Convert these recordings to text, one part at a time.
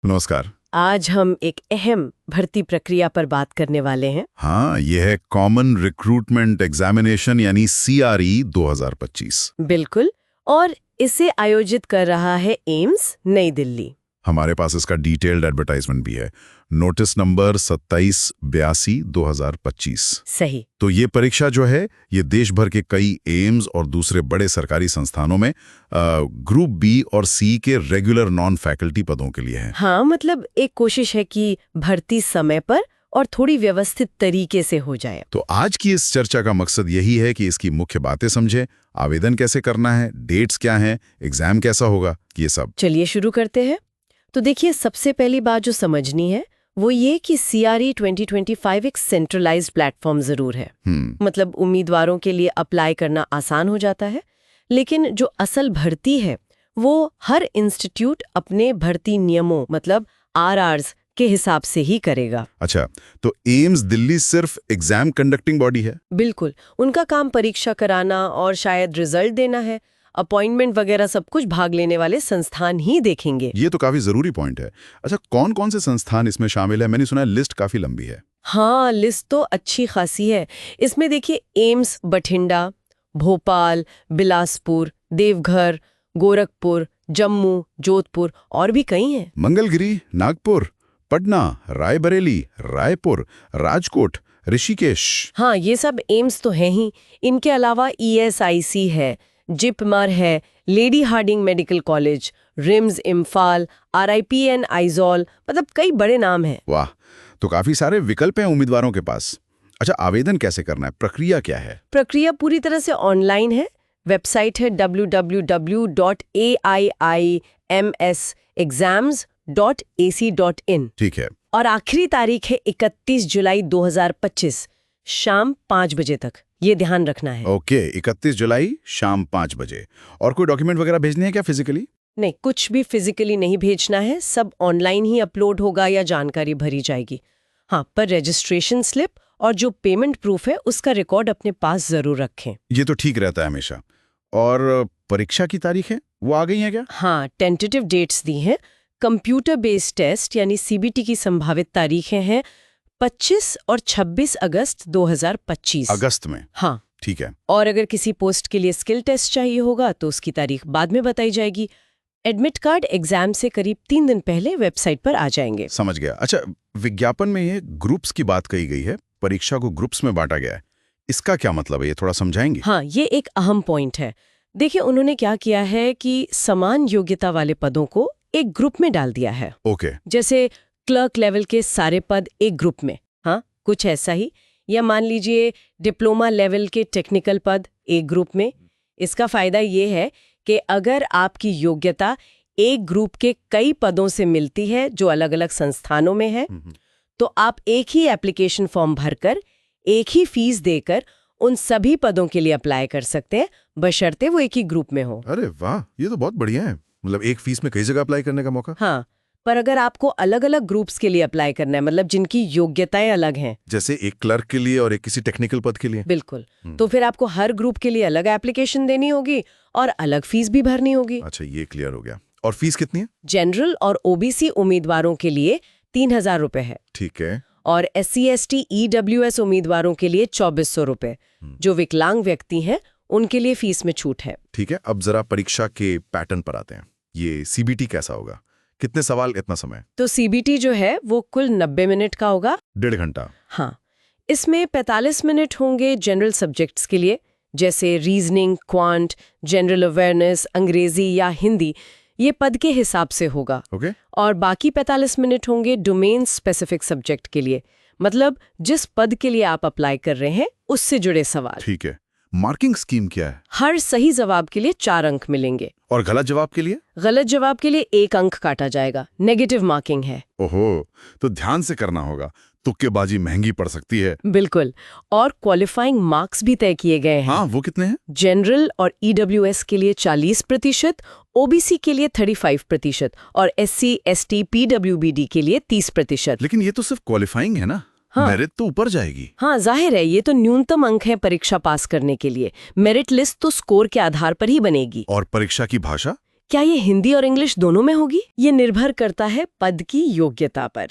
नमस्कार। आज हम एक अहम भर्ती प्रक्रिया पर बात करने वाले हैं। हाँ, यह है कॉमन रिक्रूटमेंट एग्जामिनेशन यानी CRE 2025। बिल्कुल। और इसे आयोजित कर रहा है एम्स नई दिल्ली। हमारे पास इसका डिटेल्ड एडवर्टाइजमेंट भी है। Notice number 2782/2025। सही। तो ये परीक्षा जो है ये देश भर के कई एम्स और दूसरे बड़े सरकारी संस्थानों में ग्रुप बी और सी के रेगुलर नॉन फैकल्टी पदों के लिए है। हाँ, मतलब एक कोशिश है कि भर्ती समय पर और थोड़ी व्यवस्थित तरीके से हो जाए। तो आज की इस चर्चा का मकसद यही है कि इसकी मुख्य बातें समझें, आवेदन कैसे करना है, डेट्स क्या हैं, एग्जाम कैसा होगा, ये सब। चलिए शुरू करते हैं। तो देखिए, सबसे पहली बात जो समझनी है वो ये कि CRE 2025 एक सेंट्रलाइज्ड प्लेटफॉर्म जरूर है। मतलब उम्मीदवारों के लिए अप्लाई करना आसान हो जाता है, लेकिन जो असल भर्ती है वो हर इंस्टीट्यूट अपने भर्ती नियमों मतलब RRs के हिसाब से ही करेगा। अच्छा, तो एम्स दिल्ली सिर्फ एग्जाम कंडक्टिंग बॉडी है? बिल्कुल, उनका काम परीक्षा कराना और शायद रिजल्ट देना है। अपॉइंटमेंट वगैरह सब कुछ भाग लेने वाले संस्थान ही देखेंगे। ये तो काफी जरूरी पॉइंट है। अच्छा, कौन कौन से संस्थान इसमें शामिल है? मैंने सुना है लिस्ट काफी लंबी है। हाँ, लिस्ट तो अच्छी खासी है। इसमें देखिए, एम्स बठिंडा, भोपाल, बिलासपुर, देवघर, गोरखपुर, जम्मू, जोधपुर और भी कई हैं। मंगलगिरी, नागपुर, पटना, रायबरेली, रायपुर, राजकोट, ऋषिकेश। हाँ, ये सब एम्स तो हैं ही। इनके अलावा ESIC है, जिपमर है, Lady Harding medical college, RIMS Imphal, RIPN Aizawl, मतलब कई बड़े नाम हैं। वाह, तो काफी सारे विकल्प हैं उम्मीदवारों के पास। अच्छा, आवेदन कैसे करना है, प्रक्रिया क्या है? प्रक्रिया पूरी तरह से ऑनलाइन है। वेबसाइट है www.AIIMSexams.ac.in। ठीक है। और आखिरी तारीख है 31 जुलाई 2025 शाम 5 बजे तक। ये ध्यान रखना है। ओके, 31 जुलाई शाम 5 बजे। और कोई डॉक्यूमेंट वगैरह भेजने हैं क्या फिजिकली? नहीं, कुछ भी फिजिकली नहीं भेजना है, सब ऑनलाइन ही अपलोड होगा या जानकारी भरी जाएगी। हाँ, पर रजिस्ट्रेशन स्लिप और जो पेमेंट प्रूफ है उसका रिकॉर्ड अपने पास जरूर रखें। ये तो ठीक रहता है हमेशा। और परीक्षा की तारीख है वो आ गई है क्या? हाँ, टेंटेटिव डेट्स दी हैं। कंप्यूटर बेस्ड टेस्ट यानी CBT की संभावित तारीखें हैं 25 और 26 अगस्त 2025। अगस्त में? हाँ, ठीक है। और अगर किसी पोस्ट के लिए स्किल टेस्ट चाहिए होगा तो उसकी तारीख बाद में बताई जाएगी। एडमिट कार्ड एग्जाम से करीब 3 दिन पहले वेबसाइट पर आ जाएंगे। समझ गया। अच्छा, विज्ञापन में ये ग्रुप्स की बात कही गई है, परीक्षा को ग्रुप्स में बांटा गया है, इसका क्या मतलब है, ये थोड़ा समझाएंगे? हाँ, ये एक अहम पॉइंट है। देखिए, उन्होंने क्या किया है कि समान योग्यता वाले पदों को एक ग्रुप में डाल दिया है। ओके। जैसे क्लर्क लेवल के सारे पद एक ग्रुप में, हाँ कुछ ऐसा ही। या मान लीजिए डिप्लोमा लेवल के टेक्निकल पद एक ग्रुप में। इसका फायदा ये है कि अगर आपकी योग्यता एक ग्रुप के कई पदों से मिलती है जो अलग अलग संस्थानों में है, तो आप एक ही एप्लीकेशन फॉर्म भरकर एक ही फीस देकर उन सभी पदों के लिए अप्लाई कर सकते हैं, बशर्ते वो एक ही ग्रुप में हो। अरे वाह, ये तो बहुत बढ़िया है। मतलब एक फीस में कई जगह अप्लाई करने का मौका। हाँ, पर अगर आपको अलग अलग ग्रुप्स के लिए अप्लाई करना है, मतलब जिनकी योग्यताएं अलग हैं, जैसे एक क्लर्क के लिए और एक किसी टेक्निकल पद के लिए। बिल्कुल, तो फिर आपको हर ग्रुप के लिए अलग एप्लीकेशन देनी होगी और अलग फीस भी भरनी होगी। अच्छा, ये क्लियर हो गया। और फीस कितनी है? जनरल और OBC उम्मीदवारों के लिए 3000 रुपए है। ठीक है। और SC ST EWS उम्मीदवारों के लिए 2400 रुपए। जो विकलांग व्यक्ति हैं उनके लिए फीस में छूट है। ठीक है, अब जरा परीक्षा के पैटर्न पर आते हैं। ये CBT कैसा होगा, कितने सवाल, कितना समय? तो CBT जो है वो कुल 90 मिनट का होगा। 1.5 घंटा। हाँ, इसमें 45 मिनट होंगे जनरल सब्जेक्ट्स के लिए, जैसे रीजनिंग, क्वांट, जनरल अवेयरनेस, अंग्रेजी या हिंदी। ये पद के हिसाब से होगा। ओके। और बाकी 45 मिनट होंगे डोमेन स्पेसिफिक सब्जेक्ट के लिए, मतलब जिस पद के लिए आप अप्लाई कर रहे हैं उससे जुड़े सवाल। ठीक है। मार्किंग स्कीम क्या है? हर सही जवाब के लिए 4 अंक मिलेंगे। और गलत जवाब के लिए? गलत जवाब के लिए 1 अंक काटा जाएगा। नेगेटिव मार्किंग है। ओहो, तो ध्यान से करना होगा, तुक्केबाजी महंगी पड़ सकती है। बिल्कुल। और क्वालिफाइंग मार्क्स भी तय किए गए हैं। हाँ, वो कितने हैं? जनरल और EWS के लिए 40%, OBC के लिए 35% और SC ST PWBD के लिए 30%। लेकिन ये तो सिर्फ क्वालिफाइंग है ना। हाँ। मेरिट तो ऊपर जाएगी। हाँ, जाहिर है, ये तो न्यूनतम अंक है परीक्षा पास करने के लिए। मेरिट लिस्ट तो स्कोर के आधार पर ही बनेगी। और परीक्षा की भाषा? क्या ये हिंदी और इंग्लिश दोनों में होगी? ये निर्भर करता है पद की योग्यता पर।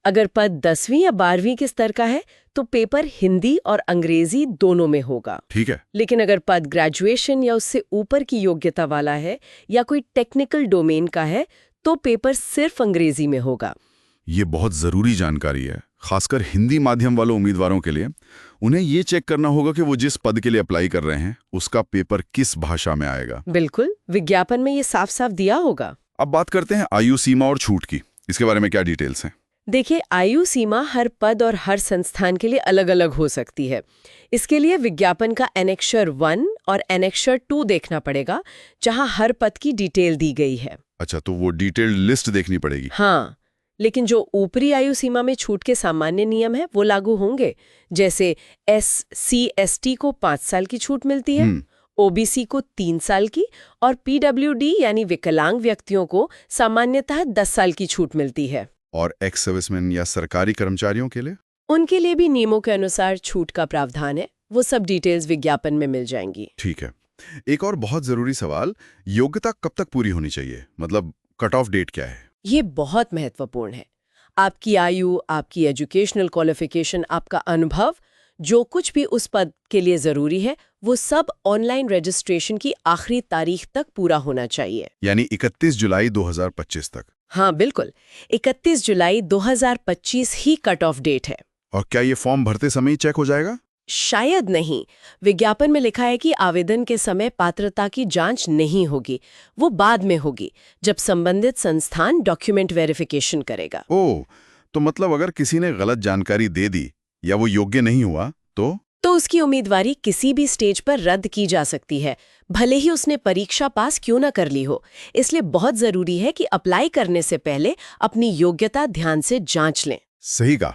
अगर पद 10वीं या 12वीं के स्तर का है तो पेपर हिंदी और अंग्रेजी दोनों में होगा। ठीक है। लेकिन अगर पद ग्रेजुएशन या उससे ऊपर की योग्यता वाला है या कोई टेक्निकल डोमेन का है तो पेपर सिर्फ अंग्रेजी में होगा। ये बहुत ज़रूरी जानकारी है, खासकर हिंदी माध्यम वाले उम्मीदवारों के लिए। उन्हें ये चेक करना होगा कि वो जिस पद के लिए अप्लाई कर रहे हैं उसका पेपर किस भाषा में आएगा। बिल्कुल, विज्ञापन में ये साफ साफ दिया होगा। अब बात करते हैं आयु सीमा और छूट की। इसके बारे में क्या डिटेल्स हैं? देखिए, आयु सीमा हर पद और हर संस्थान के लिए अलग अलग हो सकती है। इसके लिए विज्ञापन का एनेक्शर 1 और एनेक्शर 2 देखना पड़ेगा, जहां हर पद की डिटेल दी गई है। अच्छा, तो वो डिटेल्ड लिस्ट देखनी पड़ेगी। हाँ, लेकिन जो ऊपरी आयु सीमा में छूट के सामान्य नियम है वो लागू होंगे। जैसे SC/ST को 5 साल की छूट मिलती है, OBC को 3 साल की और PWD यानी विकलांग व्यक्तियों को सामान्यतः 10 साल की छूट मिलती है। और एक्स सर्विसमैन या सरकारी कर्मचारियों के लिए? उनके लिए भी नियमों के अनुसार छूट का प्रावधान है। वो सब डिटेल्स विज्ञापन में मिल जाएंगी। ठीक है। एक और बहुत जरूरी सवाल, योग्यता कब तक पूरी होनी चाहिए? मतलब कट ऑफ डेट क्या है? ये बहुत महत्वपूर्ण है। आपकी आयु, आपकी एजुकेशनल क्वालिफिकेशन, आपका अनुभव, जो कुछ भी उस पद के लिए जरूरी है वो सब ऑनलाइन रजिस्ट्रेशन की आखिरी तारीख तक पूरा होना चाहिए। यानी 31 जुलाई 2025 तक? हाँ बिल्कुल, 31 जुलाई 2025 ही कट ऑफ डेट है। और क्या ये फॉर्म भरते समय ही चेक हो जाएगा? शायद नहीं। विज्ञापन में लिखा है कि आवेदन के समय पात्रता की जांच नहीं होगी, वो बाद में होगी जब संबंधित संस्थान डॉक्यूमेंट वेरिफिकेशन करेगा। ओह, तो मतलब अगर किसी ने गलत जानकारी दे दी या वो योग्य नहीं हुआ तो उसकी उम्मीदवारी किसी भी स्टेज पर रद्द की जा सकती है, भले ही उसने परीक्षा पास क्यों ना कर ली हो। इसलिए बहुत जरूरी है कि अप्लाई करने से पहले अपनी योग्यता ध्यान से जांच लें। सही कहा।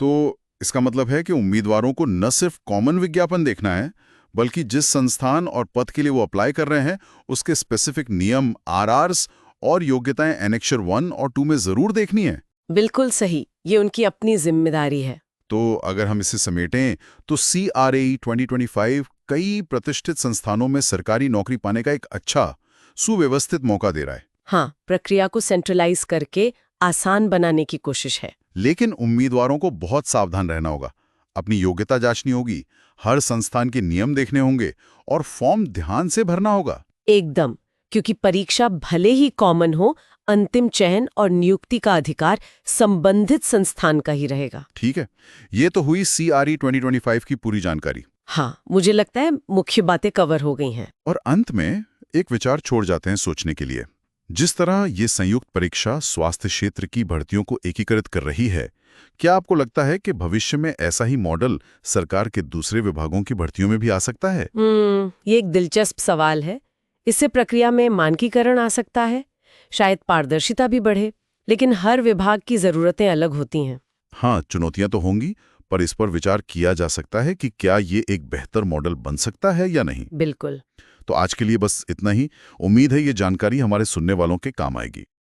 तो इसका मतलब है कि उम्मीदवारों को न सिर्फ कॉमन विज्ञापन देखना है, बल्कि जिस संस्थान और पद के लिए वो अप्लाई कर रहे हैं उसके स्पेसिफिक नियम, RRs और योग्यताएं एनेक्शर 1 और 2 में जरूर देखनी है। बिल्कुल सही, ये उनकी अपनी जिम्मेदारी है। तो अगर हम इसे समेटें तो CRAE 2025 कई प्रतिष्ठित संस्थानों में सरकारी नौकरी पाने का एक अच्छा सुव्यवस्थित मौका दे रहा है। हाँ, प्रक्रिया को सेंट्रलाइज करके आसान बनाने की कोशिश है। लेकिन उम्मीदवारों को बहुत सावधान रहना होगा। अपनी योग्यता जांचनी होगी, हर संस्थान के नियम देखने होंगे और फॉर्म ध्यान से भरना होगा। एकदम, क्योंकि परीक्षा भले ही कॉमन हो, अंतिम चयन और नियुक्ति का अधिकार संबंधित संस्थान का ही रहेगा। ठीक है, ये तो हुई CRE 2025 की पूरी जानकारी। हाँ, मुझे लगता है मुख्य बातें कवर हो गई हैं। और अंत में एक विचार छोड़ जाते हैं सोचने के लिए। जिस तरह ये संयुक्त परीक्षा स्वास्थ्य क्षेत्र की भर्तियों को एकीकृत कर रही है, क्या आपको लगता है कि भविष्य में ऐसा ही मॉडल सरकार के दूसरे विभागों की भर्तियों में भी आ सकता है? ये एक दिलचस्प सवाल है। इससे प्रक्रिया में मानकीकरण आ सकता है, शायद पारदर्शिता भी बढ़े, लेकिन हर विभाग की जरूरतें अलग होती हैं। हाँ, चुनौतियां तो होंगी, पर इस पर विचार किया जा सकता है कि क्या ये एक बेहतर मॉडल बन सकता है या नहीं। बिल्कुल। तो आज के लिए बस इतना ही। उम्मीद है ये जानकारी हमारे सुनने वालों के काम आएगी।